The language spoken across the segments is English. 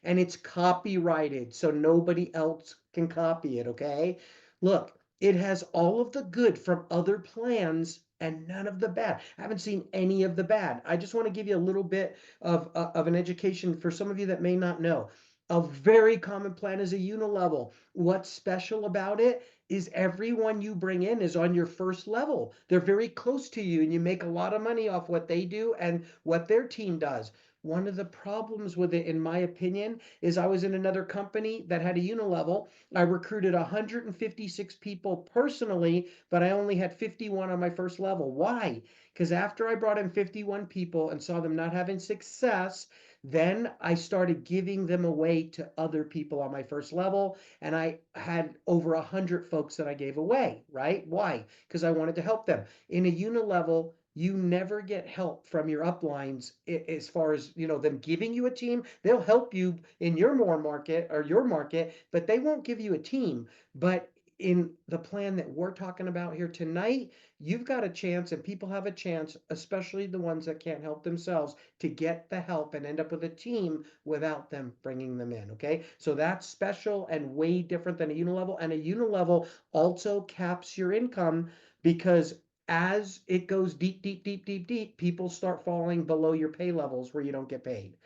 and it's copyrighted, so nobody else can copy it, okay? Look, it has all of the good from other plans and none of the bad. I haven't seen any of the bad. I just want to give you a little bit of an education for some of you that may not know. A very common plan is a unilevel. What's special about it is everyone you bring in is on your first level. They're very close to you and you make a lot of money off what they do and what their team does. One of the problems with it, in my opinion, is I was in another company that had a unilevel. I recruited 156 people personally, but I only had 51 on my first level. Why? Because after I brought in 51 people and saw them not having success, then I started giving them away to other people on my first level. And I had over 100 folks that I gave away, right? Why? Because I wanted to help them. In a unilevel, you never get help from your uplines as far as them giving you a team. They'll help you in your market, but they won't give you a team. But in the plan that we're talking about here tonight, you've got a chance, and people have a chance, especially the ones that can't help themselves, to get the help and end up with a team without them bringing them in. Okay, so that's special and way different than a unilevel. And a unilevel also caps your income because as it goes deep, deep, deep, deep, deep, people start falling below your pay levels where you don't get paid.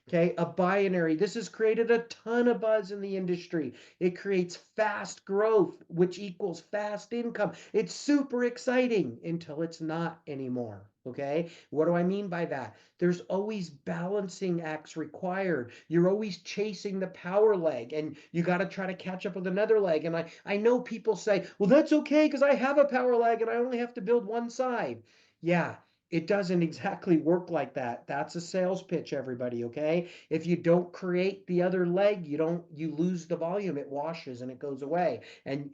Okay, a binary. This has created a ton of buzz in the industry. It creates fast growth, which equals fast income. It's super exciting until it's not anymore. Okay, what do I mean by that? There's always balancing acts required. You're always chasing the power leg, and you got to try to catch up with another leg. And I know people say, well, that's okay because I have a power leg and I only have to build one side. Yeah, it doesn't exactly work like that. That's a sales pitch, everybody, okay? If you don't create the other leg, you lose the volume. It washes and it goes away. And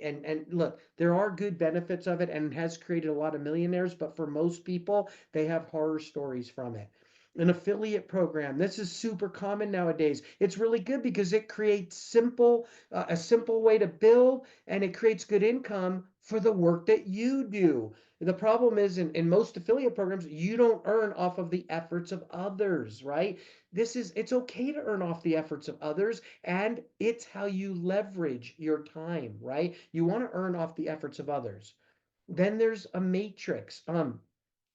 look, there are good benefits of it and it has created a lot of millionaires, but for most people, they have horror stories from it. An affiliate program. This is super common nowadays. It's really good because it creates a simple way to bill and it creates good income for the work that you do. The problem is in most affiliate programs, you don't earn off of the efforts of others, right? It's okay to earn off the efforts of others, and it's how you leverage your time, right? You want to earn off the efforts of others. Then there's a matrix.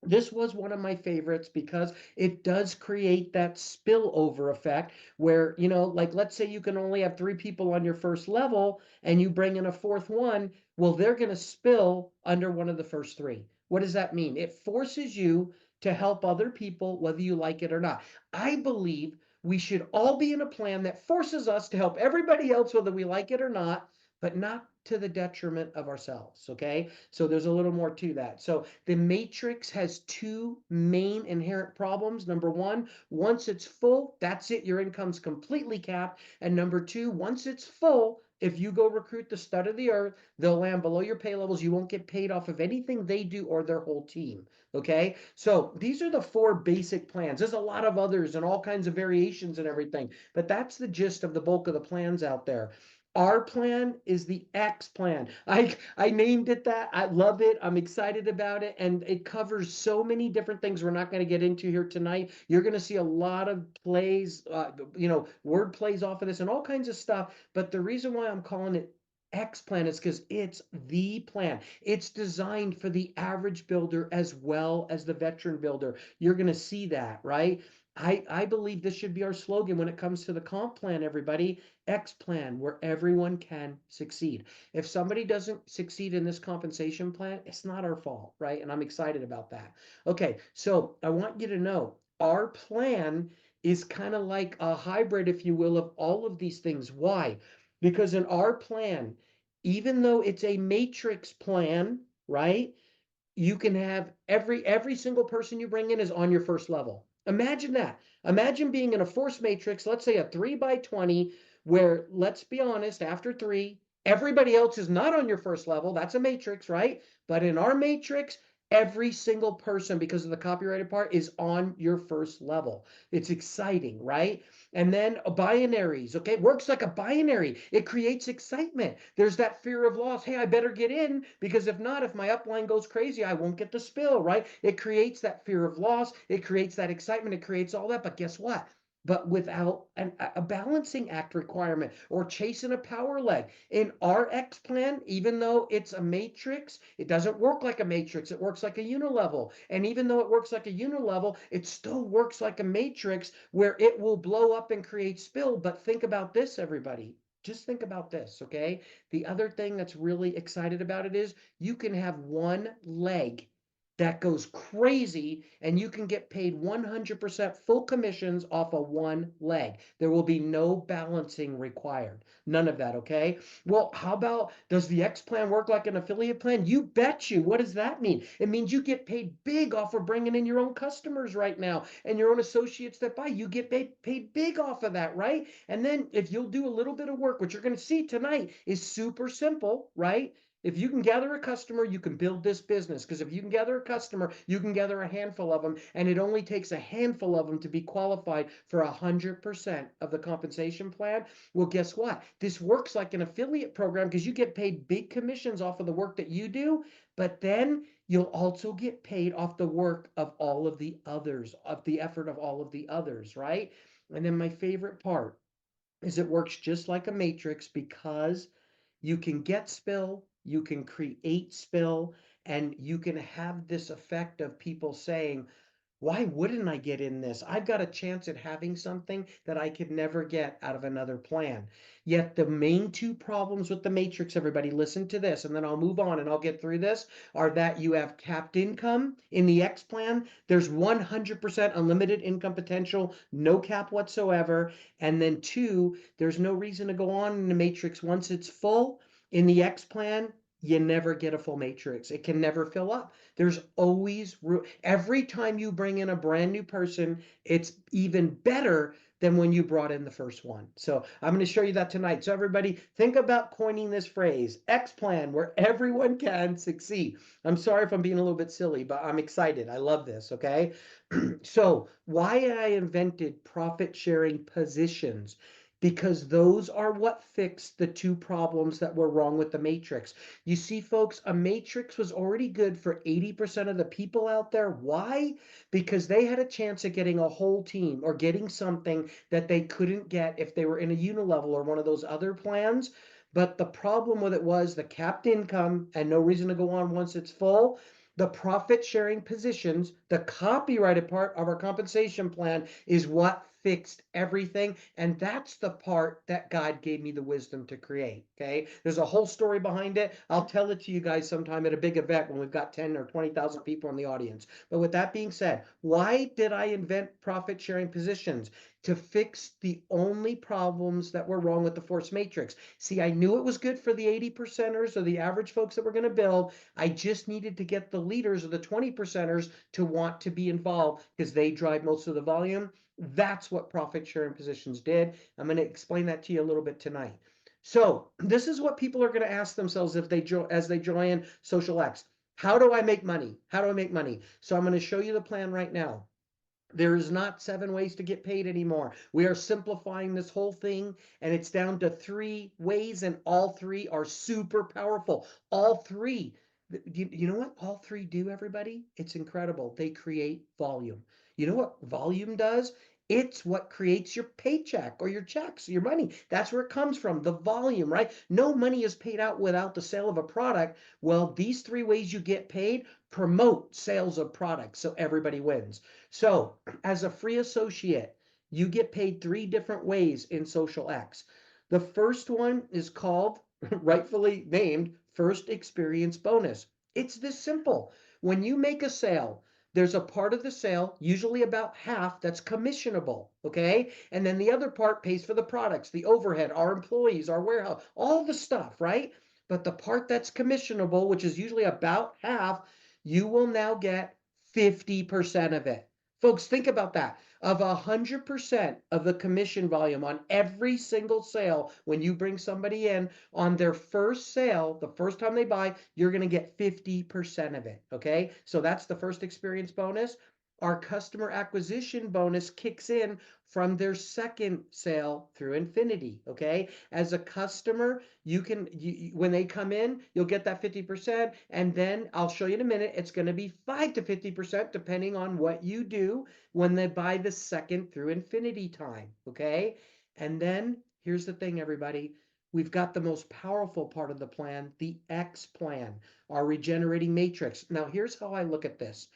This was one of my favorites because it does create that spillover effect where, like let's say you can only have three people on your first level and you bring in a fourth one, well, they're going to spill under one of the first three. What does that mean? It forces you to help other people, whether you like it or not. I believe we should all be in a plan that forces us to help everybody else, whether we like it or not, but not to the detriment of ourselves. Okay. So there's a little more to that. So the matrix has two main inherent problems. Number one, once it's full, that's it. Your income's completely capped. And number two, once it's full, if you go recruit the stud of the earth, they'll land below your pay levels. You won't get paid off of anything they do or their whole team. Okay. So these are the four basic plans. There's a lot of others and all kinds of variations and everything, but that's the gist of the bulk of the plans out there. Our plan is the X plan. I named it that. I love it. I'm excited about it. And it covers so many different things we're not going to get into here tonight. You're going to see a lot of plays, word plays off of this and all kinds of stuff. But the reason why I'm calling it X plan is because it's the plan. It's designed for the average builder as well as the veteran builder. You're going to see that, right? I believe this should be our slogan when it comes to the comp plan, everybody. X plan, where everyone can succeed. If somebody doesn't succeed in this compensation plan, it's not our fault, right? And I'm excited about that. Okay, so I want you to know our plan is kind of like a hybrid, if you will, of all of these things. Why? Because in our plan, even though it's a matrix plan, right? You can have every single person you bring in is on your first level. Imagine that. Imagine being in a force matrix, let's say a 3 by 20, where let's be honest, after three, everybody else is not on your first level. That's a matrix, right? But in our matrix, every single person, because of the copyrighted part, is on your first level. It's exciting, right? And then binaries, okay? It works like a binary. It creates excitement. There's that fear of loss. Hey, I better get in because if not, if my upline goes crazy, I won't get the spill, right? It creates that fear of loss. It creates that excitement. It creates all that. But guess what? but without a balancing act requirement or chasing a power leg. In our X plan, even though it's a matrix, it doesn't work like a matrix. It works like a unilevel. And even though it works like a unilevel, it still works like a matrix where it will blow up and create spill. But think about this, everybody. Just think about this, okay? The other thing that's really excited about it is you can have one leg that goes crazy and you can get paid 100% full commissions off of one leg. There will be no balancing required. None of that, okay? Well, how about, does the X plan work like an affiliate plan? You bet you. What does that mean? It means you get paid big off of bringing in your own customers right now and your own associates that buy. You get paid big off of that, right? And then if you'll do a little bit of work, what you're going to see tonight is super simple, right? If you can gather a customer, you can build this business. Because if you can gather a customer, you can gather a handful of them. And it only takes a handful of them to be qualified for 100% of the compensation plan. Well, guess what? This works like an affiliate program because you get paid big commissions off of the work that you do. But then you'll also get paid off the work of all of the others, of the effort of all of the others, right? And then my favorite part is it works just like a matrix because you can get spill, you can create spill, and you can have this effect of people saying, why wouldn't I get in this? I've got a chance at having something that I could never get out of another plan. Yet the main two problems with the matrix, everybody listen to this, and then I'll move on and I'll get through this, are that you have capped income in the X plan. There's 100% unlimited income potential, no cap whatsoever. And then two, there's no reason to go on in the matrix once it's full. In the X plan, you never get a full matrix. It can never fill up. There's always room. Every time you bring in a brand new person, it's even better than when you brought in the first one. So I'm going to show you that tonight. So everybody, think about coining this phrase, X plan, where everyone can succeed. I'm sorry if I'm being a little bit silly, but I'm excited. I love this, okay? So why I invented profit sharing positions, because those are what fixed the two problems that were wrong with the matrix. You see, folks, a matrix was already good for 80% of the people out there. Why? Because they had a chance at getting a whole team or getting something that they couldn't get if they were in a unilevel or one of those other plans. But the problem with it was the capped income and no reason to go on once it's full. The profit sharing positions, the copyrighted part of our compensation plan, is what fixed everything. And that's the part that God gave me the wisdom to create. Okay. There's a whole story behind it. I'll tell it to you guys sometime at a big event when we've got 10 or 20,000 people in the audience. But with that being said, why did I invent profit sharing positions? To fix the only problems that were wrong with the force matrix. See, I knew it was good for the 80 percenters or the average folks that were going to build. I just needed to get the leaders or the 20 percenters to want to be involved because they drive most of the volume. That's what profit sharing positions did. I'm going to explain that to you a little bit tonight. So this is what people are going to ask themselves if they as they join Social X. How do I make money? How do I make money? So I'm going to show you the plan right now. There is not 7 ways to get paid anymore. We are simplifying this whole thing, and it's down to 3 ways, and all 3 are super powerful. All 3. You know what all 3 do, everybody? It's incredible. They create volume. You know what volume does? It's what creates your paycheck or your checks, your money. That's where it comes from, the volume, right? No money is paid out without the sale of a product. Well, these 3 ways you get paid promote sales of products so everybody wins. So, as a free associate, you get paid 3 different ways in Social X. The first one is called, rightfully named, First Experience Bonus. It's this simple. When you make a sale, there's a part of the sale, usually about half, that's commissionable, okay? And then the other part pays for the products, the overhead, our employees, our warehouse, all the stuff, right? But the part that's commissionable, which is usually about half, you will now get 50% of it. Folks, think about that. Of 100% of the commission volume on every single sale, when you bring somebody in on their first sale, the first time they buy, you're going to get 50% of it. Okay. So that's the first experience bonus. our customer acquisition bonus kicks in from their second sale through infinity. Okay, as a customer, when they come in, you'll get that 50%, and then I'll show you in a minute, it's going to be 5 to 50% depending on what you do when they buy the second through infinity time. Okay, and then here's the thing, everybody. We've got the most powerful part of the plan, the X plan, our regenerating matrix. Now, here's how I look at this.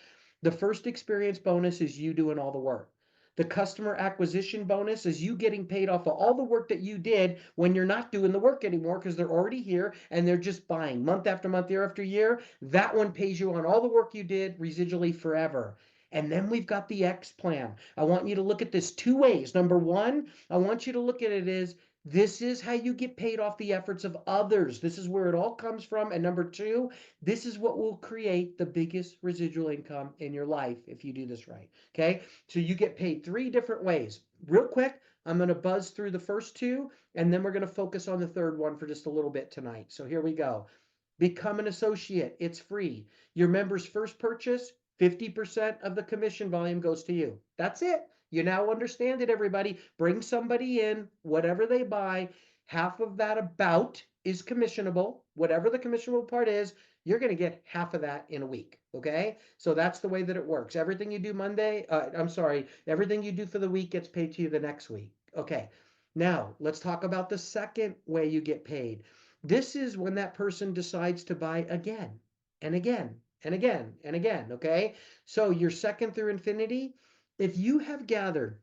The first experience bonus is you doing all the work. The customer acquisition bonus is you getting paid off of all the work that you did when you're not doing the work anymore because they're already here and they're just buying month after month, year after year. That one pays you on all the work you did residually forever. And then we've got the X plan. I want you to look at this two ways. Number one, I want you to look at it as this is how you get paid off the efforts of others. This is where it all comes from. And number two, this is what will create the biggest residual income in your life if you do this right. Okay, so you get paid three different ways. Real quick, I'm going to buzz through the first two, and then we're going to focus on the third one for just a little bit tonight. So here we go. Become an associate. It's free. Your members' first purchase, 50% of the commission volume goes to you. That's it. You now understand it, everybody. Bring somebody in, whatever they buy, half of that about is commissionable. Whatever the commissionable part is, you're going to get half of that in a week. Okay. So that's the way that it works. Everything you do everything you do for the week gets paid to you the next week. Okay. Now let's talk about the second way you get paid. This is when that person decides to buy again and again and again and again. Okay. So your second through infinity, if you have gathered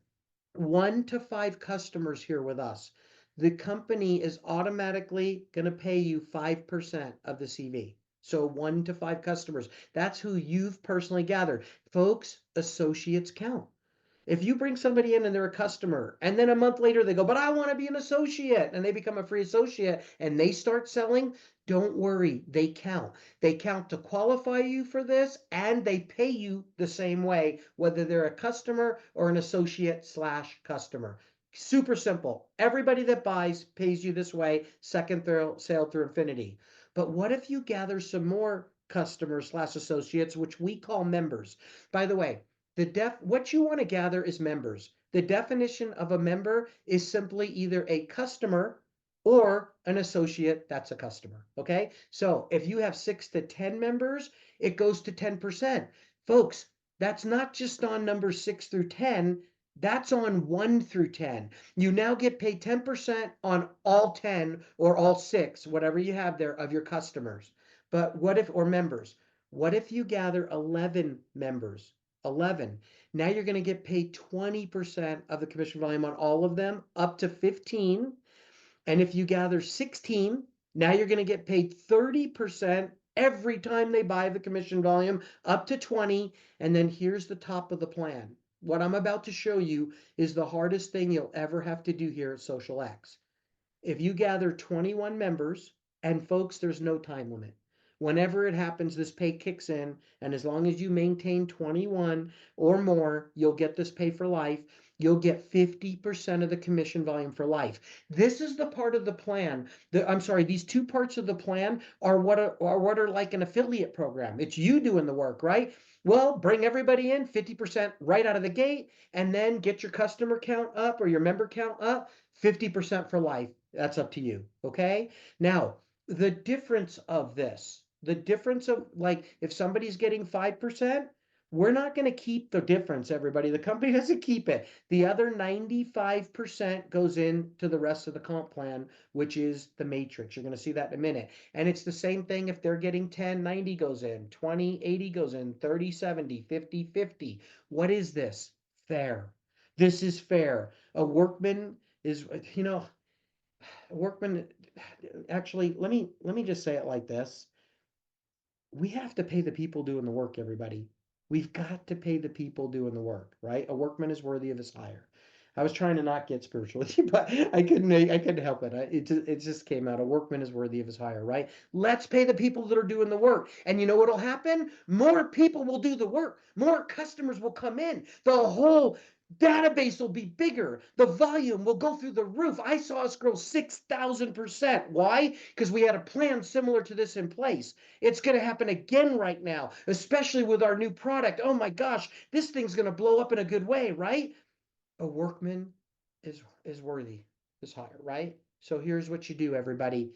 1 to 5 customers here with us, the company is automatically going to pay you 5% of the CV. So 1 to 5 customers. That's who you've personally gathered. Folks, associates count. If you bring somebody in and they're a customer, and then a month later they go, but I want to be an associate, and they become a free associate and they start selling, don't worry, they count. They count to qualify you for this, and they pay you the same way, whether they're a customer or an associate slash customer. Super simple. Everybody that buys pays you this way, second sale through infinity. But what if you gather some more customers slash associates, which we call members? By the way, what you want to gather is members. The definition of a member is simply either a customer or an associate that's a customer. Okay. So if you have 6 to 10 members, it goes to 10%. Folks, that's not just on numbers 6 through 10. That's on 1 through 10. You now get paid 10% on all 10 or all 6, whatever you have there of your customers. But or members, what if you gather 11 members? 11. Now you're going to get paid 20% of the commission volume on all of them, up to 15. And if you gather 16, now you're going to get paid 30% every time they buy the commission volume, up to 20. And then here's the top of the plan. What I'm about to show you is the hardest thing you'll ever have to do here at Social X. If you gather 21 members, and folks, there's no time limit. Whenever it happens, this pay kicks in, and as long as you maintain 21 or more, you'll get this pay for life. You'll get 50% of the commission volume for life. This is the part of the plan. These two parts of the plan are what are like an affiliate program. It's you doing the work, right? Well, bring everybody in 50% right out of the gate, and then get your customer count up or your member count up, 50% for life. That's up to you. Okay. Now, the difference of like if somebody's getting 5%, we're not going to keep the difference, everybody. The company doesn't keep it. The other 95% goes into the rest of the comp plan, which is the matrix. You're going to see that in a minute. And it's the same thing if they're getting 10, 90 goes in, 20, 80 goes in, 30, 70, 50, 50. What is this? Fair. This is fair. A workman is, workman, actually, let me just say it like this. We have to pay the people doing the work, everybody. We've got to pay the people doing the work, right? A workman is worthy of his hire. I was trying to not get spiritual with you, but I couldn't help it. It just came out. A workman is worthy of his hire, right? Let's pay the people that are doing the work. And you know what'll happen? More people will do the work. More customers will come in. The whole Database will be bigger. The volume will go through the roof. I saw us grow 6,000%. Why? Because we had a plan similar to this in place. It's going to happen again right now, especially with our new product. Oh my gosh, this thing's going to blow up in a good way, right? A workman is worthy is higher, right? So here's what you do, everybody.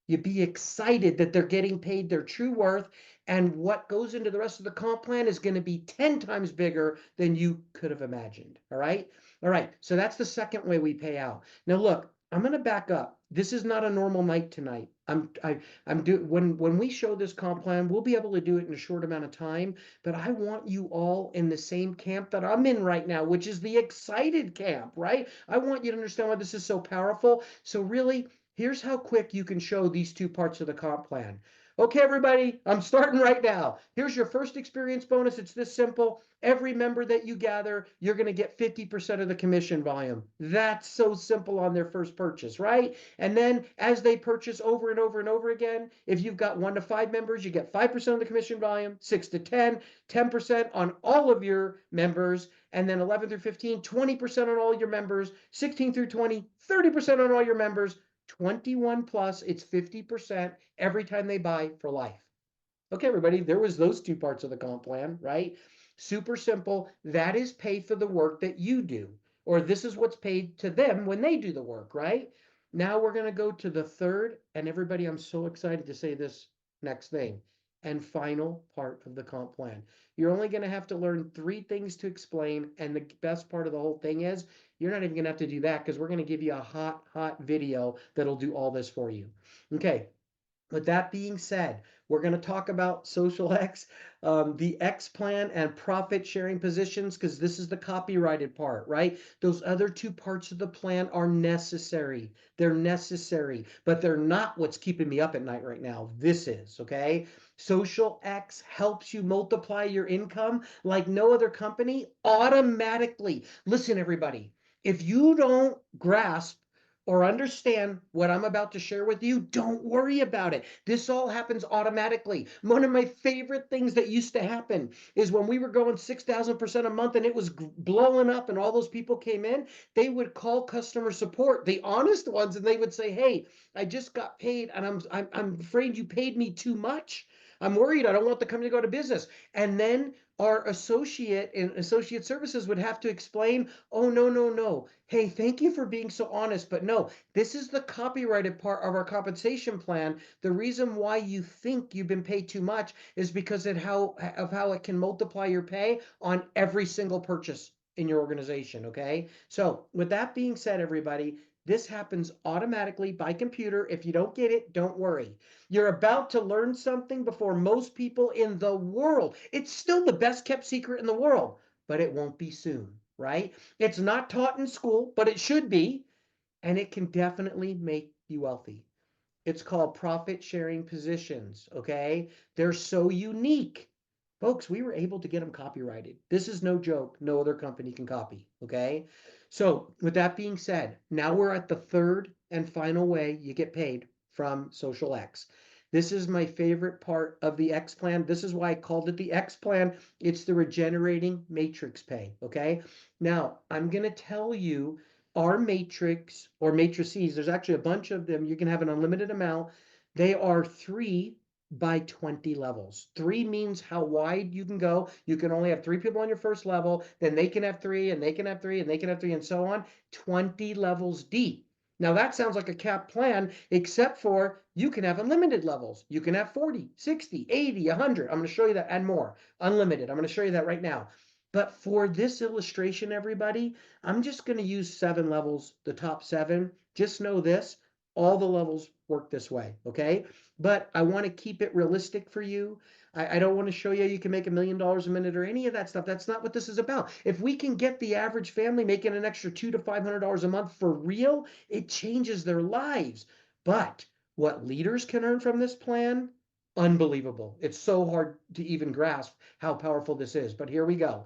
You be excited that they're getting paid their true worth, and what goes into the rest of the comp plan is going to be 10 times bigger than you could have imagined. All right. All right. So that's the second way we pay out. Now look, I'm going to back up. This is not a normal night tonight. I'm do when we show this comp plan, we'll be able to do it in a short amount of time, but I want you all in the same camp that I'm in right now, which is the excited camp, right? I want you to understand why this is so powerful. So really, here's how quick you can show these two parts of the comp plan. Okay, everybody, I'm starting right now. Here's your first experience bonus. It's this simple. Every member that you gather, you're going to get 50% of the commission volume. That's so simple on their first purchase, right? And then as they purchase over and over and over again, if you've got 1 to 5 members, you get 5% of the commission volume, 6 to 10, 10% on all of your members, and then 11 through 15, 20% on all your members, 16 through 20, 30% on all your members, 21 plus, it's 50% every time they buy for life. Okay, everybody, there was those two parts of the comp plan, right? Super simple. That is pay for the work that you do, or this is what's paid to them when they do the work, right? Now we're going to go to the third, and everybody, I'm so excited to say this next thing, and final part of the comp plan. You're only going to have to learn 3 things to explain, and the best part of the whole thing is you're not even going to have to do that because we're going to give you a hot video that'll do all this for you. Okay, with that being said, we're going to talk about Social X, the X plan, and profit sharing positions because this is the copyrighted part, right? Those other 2 parts of the plan are necessary. They're necessary, but they're not what's keeping me up at night right now. This is, okay? Social X helps you multiply your income like no other company automatically. Listen, everybody, if you don't grasp or understand what I'm about to share with you, don't worry about it. This all happens automatically. One of my favorite things that used to happen is when we were going 6,000% a month and it was blowing up and all those people came in, they would call customer support, the honest ones, and they would say, "Hey, I just got paid and I'm afraid you paid me too much. I'm worried. I don't want the company to go to business." And then our associate in associate services would have to explain, "Oh, no, no, no. Hey, thank you for being so honest, but no, this is the copyrighted part of our compensation plan. The reason why you think you've been paid too much is because of how it can multiply your pay on every single purchase in your organization." Okay, so with that being said, everybody, this happens automatically by computer. If you don't get it, don't worry. You're about to learn something before most people in the world. It's still the best kept secret in the world, but it won't be soon, right? It's not taught in school, but it should be, and it can definitely make you wealthy. It's called profit sharing positions, okay? They're so unique. Folks, we were able to get them copyrighted. This is no joke. No other company can copy, okay? So, with that being said, now we're at the third and final way you get paid from Social X. This is my favorite part of the X plan. This is why I called it the X plan. It's the regenerating matrix pay, okay? Now, I'm going to tell you our matrix or matrices, there's actually a bunch of them. You can have an unlimited amount. They are 3 by 20 levels. 3 means how wide you can go. You can only have 3 people on your first level, then they can have 3, and they can have 3, and they can have 3, and so on. 20 levels deep. Now that sounds like a cap plan, except for you can have unlimited levels. You can have 40, 60, 80, 100. I'm going to show you that and more. Unlimited. I'm going to show you that right now. But for this illustration, everybody, I'm just going to use 7 levels, the top 7. Just know this, all the levels work this way, okay? But I want to keep it realistic for you. I don't want to show you can make $1 million a minute or any of that stuff. That's not what this is about. If we can get the average family making an extra $200 to $500 a month for real, it changes their lives. But what leaders can earn from this plan, unbelievable. It's so hard to even grasp how powerful this is. But here we go.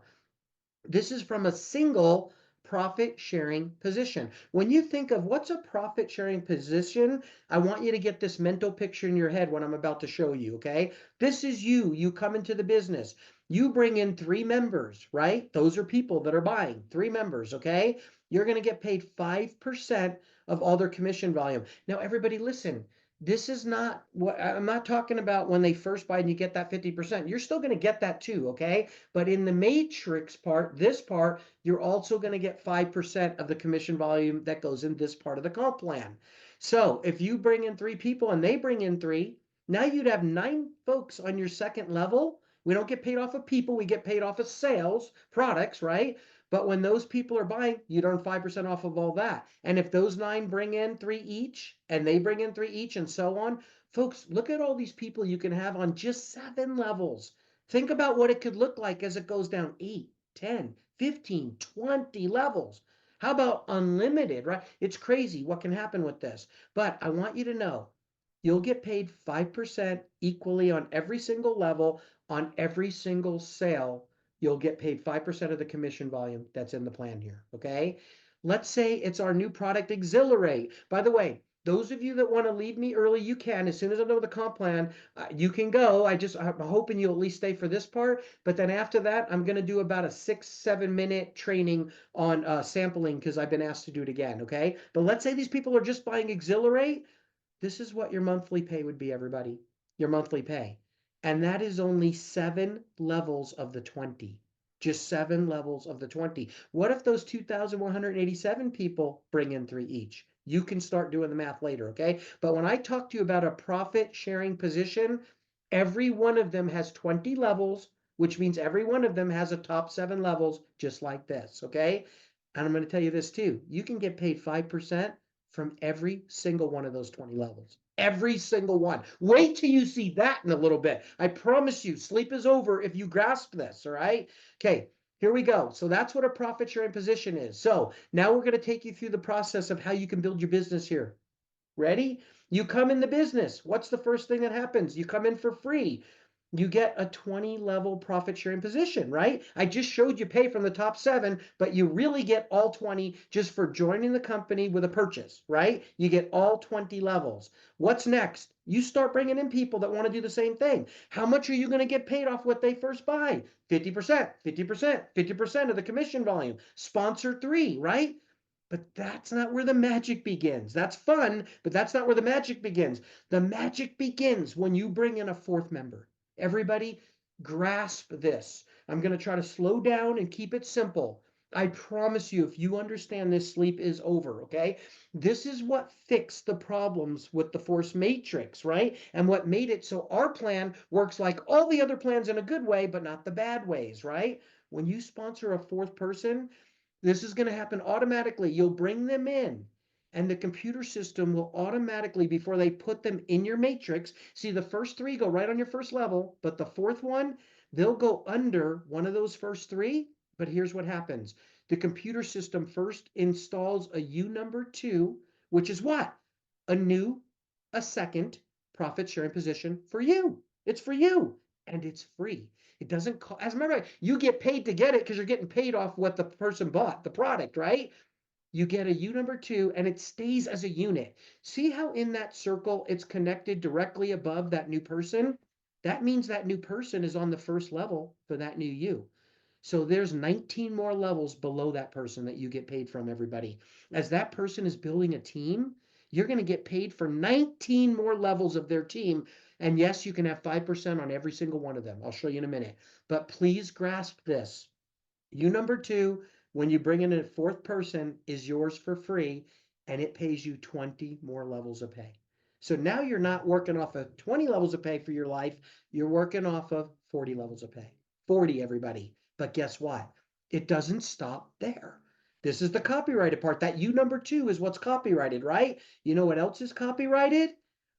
This is from a single profit sharing position. When you think of what's a profit sharing position, I want you to get this mental picture in your head what I'm about to show you, okay? This is you. You come into the business. You bring in 3 members, right? Those are people that are buying, 3 members, okay? You're going to get paid 5% of all their commission volume. Now, everybody listen, this is not what I'm not talking about when they first buy and you get that 50%. You're still going to get that too, okay? But in the matrix part, this part, you're also going to get 5% of the commission volume that goes in this part of the comp plan. So if you bring in 3 people and they bring in 3, now you'd have 9 folks on your second level. We don't get paid off of people, we get paid off of sales, products, right? But when those people are buying, you earn 5% off of all that. And if those 9 bring in 3 each and they bring in 3 each and so on, folks, look at all these people you can have on just 7 levels. Think about what it could look like as it goes down 8, 10, 15, 20 levels. How about unlimited, right? It's crazy what can happen with this. But I want you to know you'll get paid 5% equally on every single level, on every single sale. You'll get paid 5% of the commission volume that's in the plan here, okay? Let's say it's our new product, Exhilarate. By the way, those of you that want to leave me early, you can. As soon as I know the comp plan, you can go. I'm hoping you'll at least stay for this part. But then after that, I'm going to do about a 6-7 minute training on sampling because I've been asked to do it again, okay? But let's say these people are just buying Exhilarate. This is what your monthly pay would be, everybody. Your monthly pay. And that is only 7 levels of the 20. Just 7 levels of the 20. What if those 2,187 people bring in 3 each? You can start doing the math later, okay? But when I talk to you about a profit sharing position, every one of them has 20 levels, which means every one of them has a top 7 levels, just like this, okay? And I'm going to tell you this too. You can get paid 5% from every single one of those 20 levels. Every single one. Wait till you see that in a little bit. I promise you, sleep is over if you grasp this, all right? Okay, here we go. So that's what a profit sharing position is. So now we're going to take you through the process of how you can build your business here. Ready? You come in the business. What's the first thing that happens? You come in for free. You get a 20 level profit sharing position, right? I just showed you pay from the top 7, but you really get all 20 just for joining the company with a purchase, right? You get all 20 levels. What's next? You start bringing in people that want to do the same thing. How much are you going to get paid off what they first buy? 50%, 50%, 50% of the commission volume. Sponsor 3, right? But that's not where the magic begins. That's fun, but that's not where the magic begins. The magic begins when you bring in a 4th member. Everybody grasp this. I'm going to try to slow down and keep it simple. I promise you, if you understand this, sleep is over, okay? This is what fixed the problems with the force matrix, right? And what made it so our plan works like all the other plans in a good way, but not the bad ways, right? When you sponsor a 4th person, this is going to happen automatically. You'll bring them in, and the computer system will automatically, before they put them in your matrix, see the first 3 go right on your first level, but the 4th one, they'll go under one of those first 3. But here's what happens. The computer system first installs a U number 2, which is what? A second profit sharing position for you. It's for you, and it's free. It doesn't cost, as a matter of fact, you get paid to get it because you're getting paid off what the person bought, the product, right? You get a U number 2 and it stays as a unit. See how in that circle it's connected directly above that new person? That means that new person is on the first level for that new U. So there's 19 more levels below that person that you get paid from, everybody. As that person is building a team, you're going to get paid for 19 more levels of their team. And yes, you can have 5% on every single one of them. I'll show you in a minute. But please grasp this. You number 2, when you bring in a 4th person, is yours for free, and it pays you 20 more levels of pay. So now you're not working off of 20 levels of pay for your life. You're working off of 40 levels of pay. 40, everybody. But guess what? It doesn't stop there. This is the copyrighted part. That U number 2 is what's copyrighted, right? You know what else is copyrighted?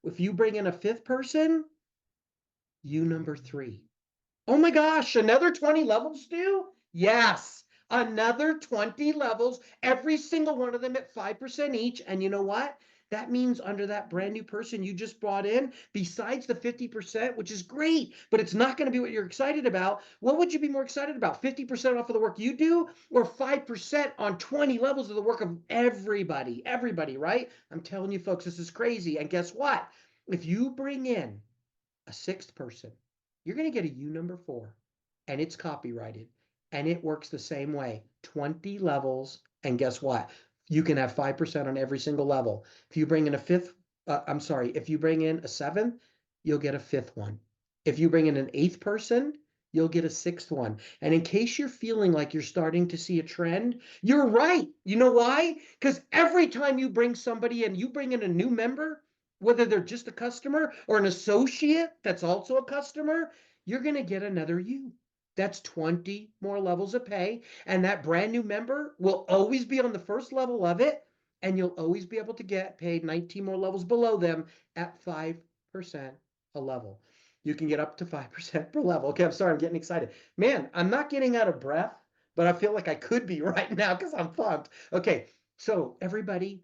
If you bring in a 5th person, U number 3. Oh my gosh, another 20 levels, Stu? Yes, another 20 levels, every single one of them at 5% each. And you know what? That means under that brand new person you just brought in, besides the 50%, which is great, but it's not going to be what you're excited about. What would you be more excited about? 50% off of the work you do, or 5% on 20 levels of the work of everybody? Everybody, right? I'm telling you, folks, this is crazy. And guess what? If you bring in a 6th person, you're going to get a U number 4. and it's copyrighted, and it works the same way. 20 levels, and guess what? You can have 5% on every single level. If you bring in a fifth, I'm sorry, if you bring in a seventh, you'll get a fifth one. If you bring in an eighth person, you'll get a sixth one. And in case you're feeling like you're starting to see a trend, you're right. You know why? Because every time you bring somebody in, you bring in a new member, whether they're just a customer or an associate that's also a customer, you're going to get another you. That's 20 more levels of pay. And that brand new member will always be on the first level of it. And you'll always be able to get paid 19 more levels below them at 5% a level. You can get up to 5% per level. Okay, I'm sorry, I'm getting excited. Man, I'm not getting out of breath, but I feel like I could be right now because I'm pumped. Okay, so everybody,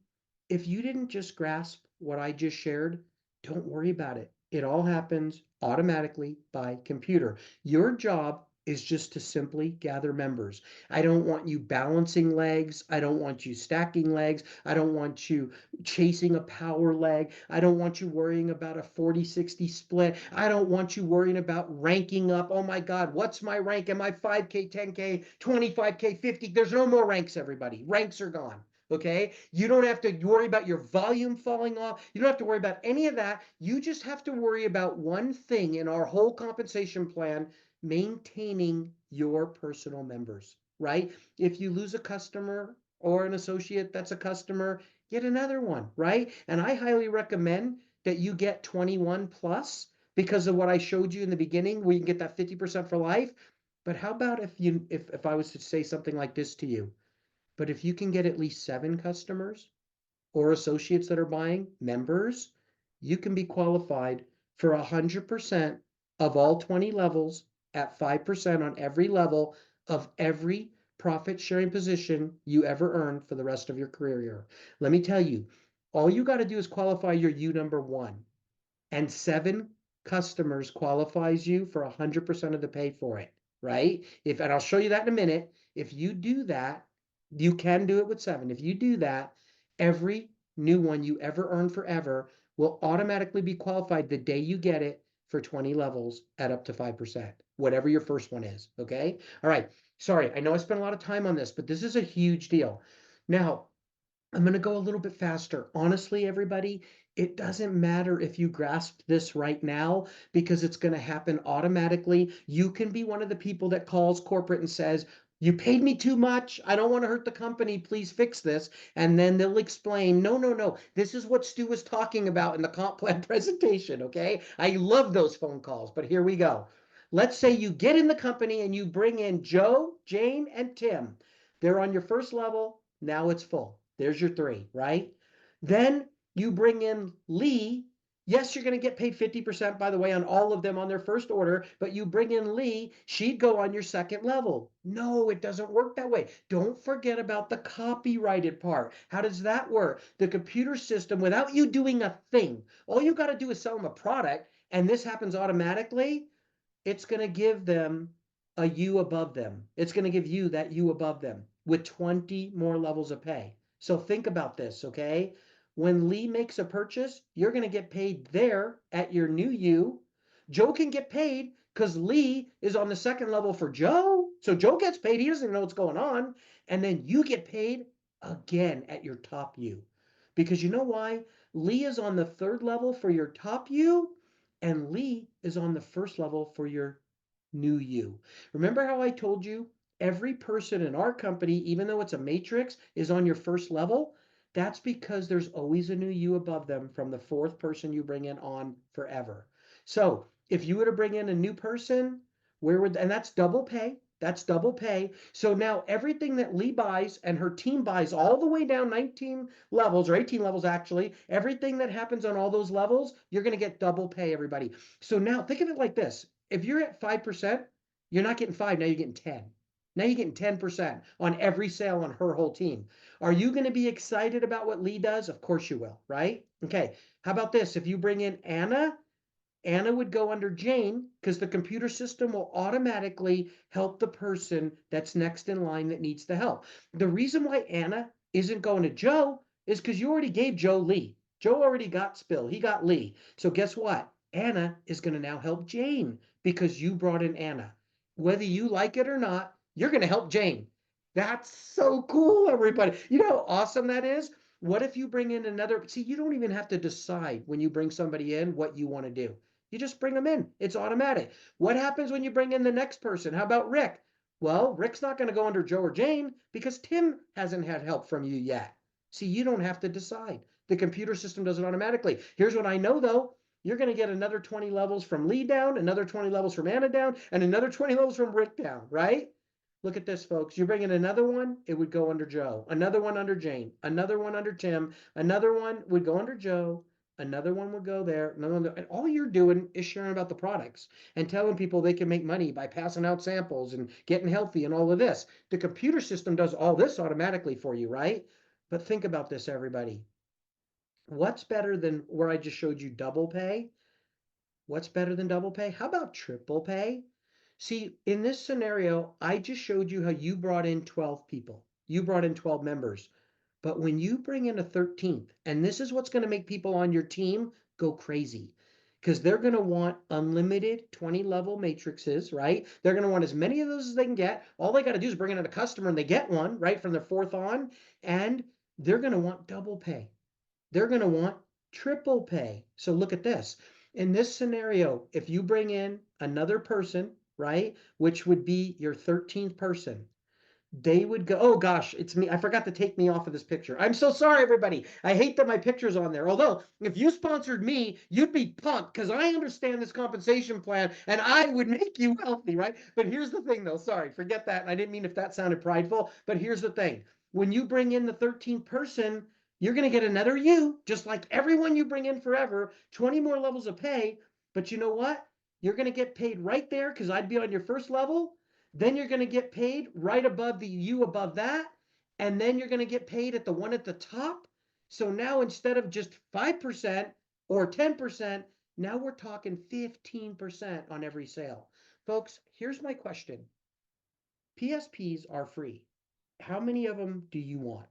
if you didn't just grasp what I just shared, don't worry about it. It all happens automatically by computer. Your job is just to simply gather members. I don't want you balancing legs. I don't want you stacking legs. I don't want you chasing a power leg. I don't want you worrying about a 40-60 split. I don't want you worrying about ranking up. Oh my God, what's my rank? Am I 5K, 10K, 25K, 50? There's no more ranks, everybody. Ranks are gone. Okay, you don't have to worry about your volume falling off. You don't have to worry about any of that. You just have to worry about one thing in our whole compensation plan: maintaining your personal members, right? If you lose a customer or an associate that's a customer, get another one, right? And I highly recommend that you get 21 plus because of what I showed you in the beginning, where you can get that 50% for life. But how about if I was to say something like this to you? But if you can get at least 7 customers or associates that are buying, members, you can be qualified for 100% of all 20 levels at 5% on every level of every profit sharing position you ever earned for the rest of your career year. Let me tell you, all you got to do is qualify your U number one, and 7 customers qualifies you for 100% of the pay for it, right? And I'll show you that in a minute. If you do that, you can do it with 7. If you do that, every new one you ever earn forever will automatically be qualified the day you get it for 20 levels at up to 5%, whatever your first one is. Okay. All right. Sorry, I know I spent a lot of time on this, but this is a huge deal. Now, I'm going to go a little bit faster. Honestly, everybody, it doesn't matter if you grasp this right now because it's going to happen automatically. You can be one of the people that calls corporate and says, "You paid me too much. I don't want to hurt the company. Please fix this." And then they'll explain, "No, no, no. This is what Stu was talking about in the comp plan presentation." Okay. I love those phone calls, but here we go. Let's say you get in the company and you bring in Joe, Jane, and Tim. They're on your first level. Now it's full. There's your 3, right? Then you bring in Lee. Yes, you're going to get paid 50%, by the way, on all of them on their first order, but you bring in Lee, she'd go on your second level. No, it doesn't work that way. Don't forget about the copyrighted part. How does that work? The computer system, without you doing a thing, all you got to do is sell them a product, and this happens automatically. It's going to give them a U above them. It's going to give you that U above them with 20 more levels of pay. So think about this, okay? When Lee makes a purchase, you're going to get paid there at your new U. Joe can get paid because Lee is on the second level for Joe. So Joe gets paid. He doesn't even know what's going on. And then you get paid again at your top U. Because you know why? Lee is on the third level for your top U, and Lee is on the first level for your new you. Remember how I told you every person in our company, even though it's a matrix, is on your first level? That's because there's always a new you above them from the fourth person you bring in on forever. So if you were to bring in a new person, and that's double pay. That's double pay. So now everything that Lee buys and her team buys all the way down 19 levels or 18 levels, actually, everything that happens on all those levels, you're going to get double pay, everybody. So now think of it like this. If you're at 5%, you're not getting 5, now you're getting 10. Now you're getting 10% on every sale on her whole team. Are you going to be excited about what Lee does? Of course you will, right? Okay. How about this? If you bring in Anna, Anna would go under Jane because the computer system will automatically help the person that's next in line that needs the help. The reason why Anna isn't going to Joe is because you already gave Joe Lee. Joe already got Spill. He got Lee. So guess what? Anna is going to now help Jane because you brought in Anna. whether you like it or not, you're going to help Jane. That's so cool, everybody. You know how awesome that is? What if you bring in another? See, you don't even have to decide when you bring somebody in what you want to do. You just bring them in. It's automatic. What happens when you bring in the next person? How about Rick? Well, Rick's not going to go under Joe or Jane because Tim hasn't had help from you yet. See, you don't have to decide. The computer system does it automatically. Here's what I know though. You're going to get another 20 levels from Lee down, another 20 levels from Anna down, and another 20 levels from Rick down, right? Look at this, folks. You bring in another one, it would go under Joe. Another one under Jane. Another one under Tim. Another one would go under Joe. Another one would go there. Another one, and all you're doing is sharing about the products and telling people they can make money by passing out samples and getting healthy and all of this. The computer system does all this automatically for you, right? But think about this, everybody. What's better than where I just showed you double pay? What's better than double pay? How about triple pay? See, in this scenario, I just showed you how you brought in 12 people. You brought in 12 members. But when you bring in a 13th, and this is what's going to make people on your team go crazy, because they're going to want unlimited 20 level matrices, right? They're going to want as many of those as they can get. All they got to do is bring in a customer and they get one, right, from their fourth on, and they're going to want double pay. They're going to want triple pay. So look at this. In this scenario, if you bring in another person, right, which would be your 13th person, they would go, oh gosh, it's me. I forgot to take me off of this picture. I'm so sorry, everybody. I hate that my picture's on there. Although, if you sponsored me, you'd be pumped because I understand this compensation plan and I would make you wealthy, right? But here's the thing, though. Sorry, forget that. I didn't mean if that sounded prideful, but here's the thing. When you bring in the 13th person, you're going to get another you, just like everyone you bring in forever, 20 more levels of pay. But you know what? You're going to get paid right there because I'd be on your first level. Then you're going to get paid right above the U above that. And then you're going to get paid at the one at the top. So now instead of just 5% or 10%, now we're talking 15% on every sale. Folks, here's my question. PSPs are free. How many of them do you want?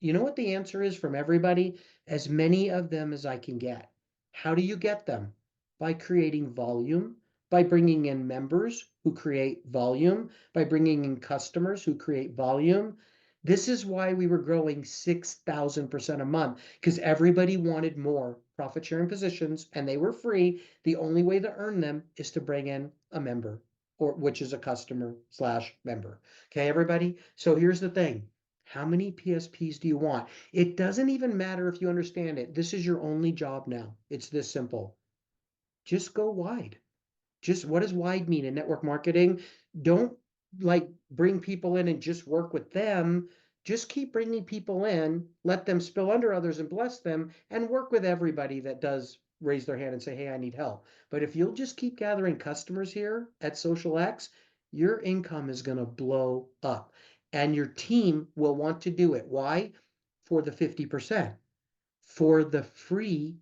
You know what the answer is from everybody? As many of them as I can get. How do you get them? By creating volume, by bringing in members who create volume, by bringing in customers who create volume. This is why we were growing 6,000% a month, because everybody wanted more profit sharing positions and they were free. The only way to earn them is to bring in a member, or which is a customer slash member. Okay, everybody? So here's the thing. How many PSPs do you want? It doesn't even matter if you understand it. This is your only job now. It's this simple. Just go wide. Just what does wide mean in network marketing? Don't like bring people in and just work with them. Just keep bringing people in, let them spill under others and bless them, and work with everybody that does raise their hand and say, hey, I need help. But if you'll just keep gathering customers here at Social X, your income is going to blow up and your team will want to do it. Why? For the 50%, for the free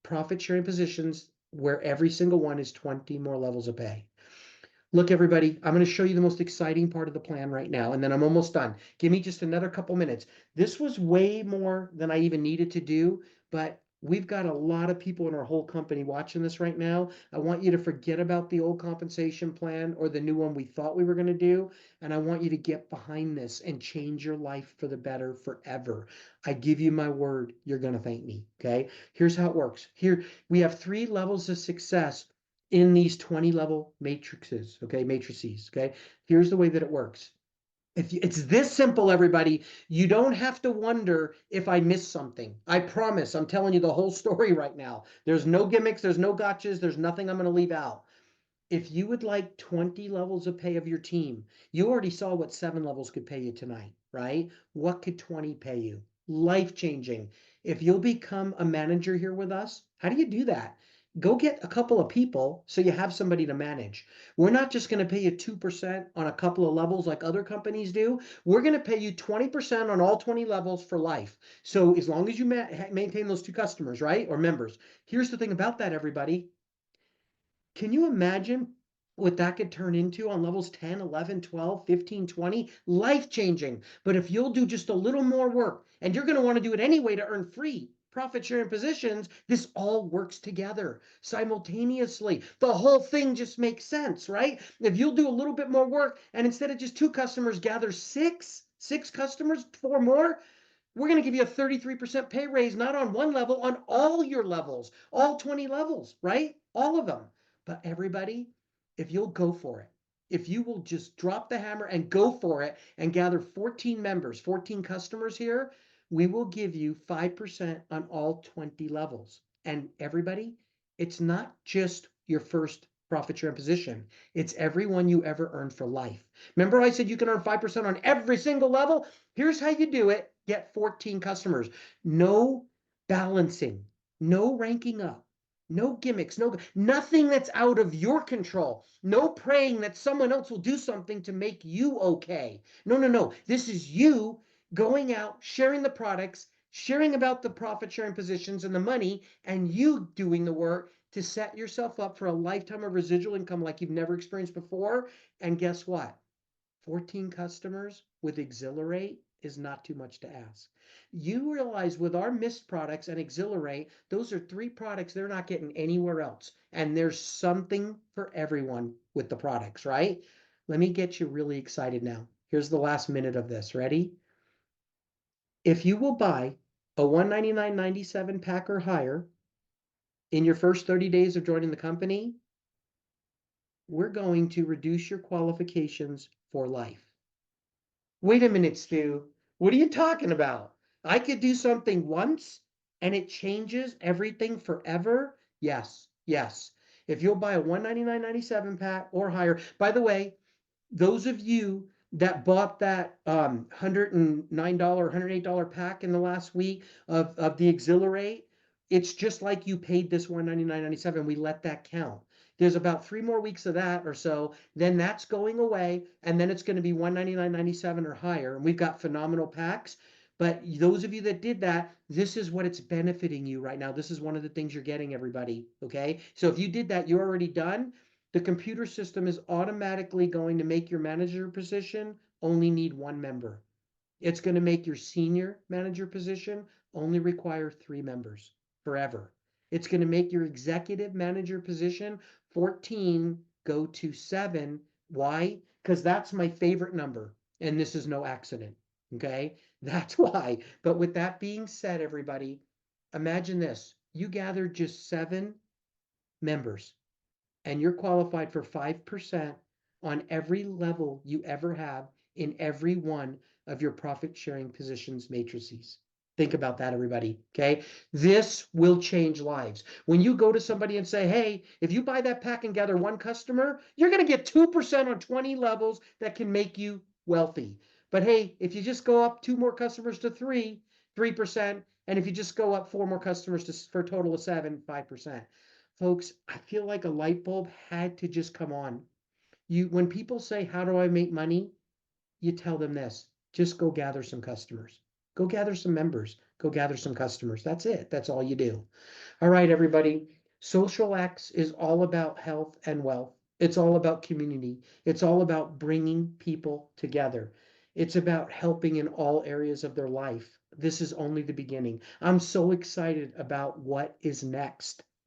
profit sharing positions where every single one is 20 more levels of pay. Look, everybody, I'm going to show you the most exciting part of the plan right now, and then I'm almost done. Give me just another couple minutes. This was way more than I even needed to do, but we've got a lot of people in our whole company watching this right now. I want you to forget about the old compensation plan or the new one we thought we were going to do, and I want you to get behind this and change your life for the better forever. I give you my word, you're going to thank me, okay? Here's how it works. Here, we have 3 levels of success in these 20 level matrices, okay, matrices, okay? Here's the way that it works. It's this simple, everybody. You don't have to wonder if I missed something. I promise, I'm telling you the whole story right now. There's no gimmicks, there's no gotchas, there's nothing I'm going to leave out. If you would like 20 levels of pay of your team, you already saw what 7 levels could pay you tonight, right? What could 20 pay you? Life changing. If you'll become a manager here with us, how do you do that? Go get a couple of people so you have somebody to manage. We're not just going to pay you 2% on a couple of levels like other companies do. We're going to pay you 20% on all 20 levels for life. So as long as you maintain those 2 customers, right? Or members. Here's the thing about that, everybody. Can you imagine what that could turn into on levels 10, 11, 12, 15, 20? Life changing. But if you'll do just a little more work, and you're going to want to do it anyway to earn free, profit sharing positions, this all works together simultaneously. The whole thing just makes sense, right? If you'll do a little bit more work and instead of just 2 customers, gather six customers, 4 more, we're going to give you a 33% pay raise, not on one level, on all your levels, all 20 levels, right? All of them. But everybody, if you'll go for it, if you will just drop the hammer and go for it and gather 14 members, 14 customers here, we will give you 5% on all 20 levels. And everybody, it's not just your first profit share position. It's every one you ever earned for life. Remember I said you can earn 5% on every single level? Here's how you do it. Get 14 customers. No balancing, no ranking up, no gimmicks, nothing that's out of your control. No praying that someone else will do something to make you okay. No, no, no. This is you going out, sharing the products, sharing about the profit sharing positions and the money, and you doing the work to set yourself up for a lifetime of residual income like you've never experienced before. And guess what? 14 customers with Exhilarate is not too much to ask. You realize with our Mist products and Exhilarate, those are 3 products they're not getting anywhere else. And there's something for everyone with the products, right? Let me get you really excited now. Here's the last minute of this. Ready? If you will buy a $199.97 pack or higher in your first 30 days of joining the company, we're going to reduce your qualifications for life. Wait a minute, Stu. What are you talking about? I could do something once and it changes everything forever? Yes, yes. If you'll buy a $199.97 pack or higher, by the way, those of you that bought that $109, $108 pack in the last week of the Exhilarate, it's just like you paid this $199.97. We let that count. There's about 3 more weeks of that or so. Then that's going away, and then it's going to be $199.97 or higher. And we've got phenomenal packs. But those of you that did that, this is what it's benefiting you right now. This is one of the things you're getting, everybody. Okay. So if you did that, you're already done. The computer system is automatically going to make your manager position only need 1 member. It's going to make your senior manager position only require 3 members forever. It's going to make your executive manager position 14 go to 7. Why? Because that's my favorite number. And this is no accident. Okay. That's why. But with that being said, everybody, imagine this. You gathered just 7 members and you're qualified for 5% on every level you ever have in every one of your profit sharing positions matrices. Think about that, everybody. Okay. This will change lives. When you go to somebody and say, hey, if you buy that pack and gather 1 customer, you're going to get 2% on 20 levels that can make you wealthy. But hey, if you just go up 2 more customers to 3%. And if you just go up 4 more customers for a total of 7, 5%. Folks, I feel like a light bulb had to just come on. When people say, how do I make money? You tell them this, just go gather some customers. Go gather some members. Go gather some customers. That's it. That's all you do. All right, everybody. Social X is all about health and wealth. It's all about community. It's all about bringing people together. It's about helping in all areas of their life. This is only the beginning. I'm so excited about what is next.